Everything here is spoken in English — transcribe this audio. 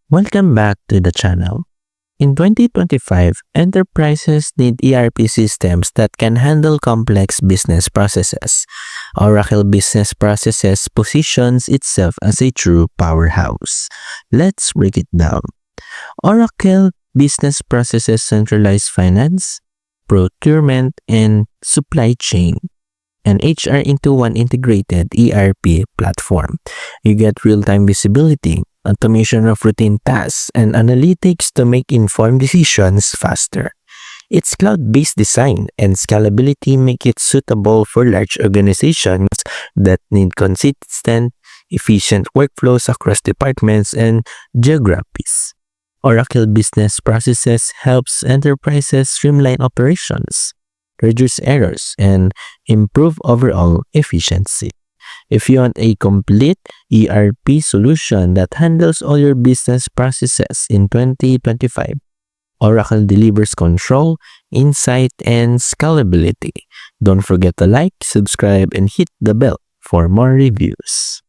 Welcome back to the channel. In 2025, enterprises need ERP systems that can handle complex business processes. Oracle Business Processes positions itself as a true powerhouse. Let's break it down. Oracle Business Processes centralize finance, procurement, and supply chain and HR into one integrated ERP platform. You get real-time visibility, automation of routine tasks, and analytics to make informed decisions faster. Its cloud-based design and scalability make it suitable for large organizations that need consistent, efficient workflows across departments and geographies. Oracle Business Processes helps enterprises streamline operations, reduce errors, and improve overall efficiency. If you want a complete ERP solution that handles all your business processes in 2025, Oracle delivers control, insight, and scalability. Don't forget to like, subscribe, and hit the bell for more reviews.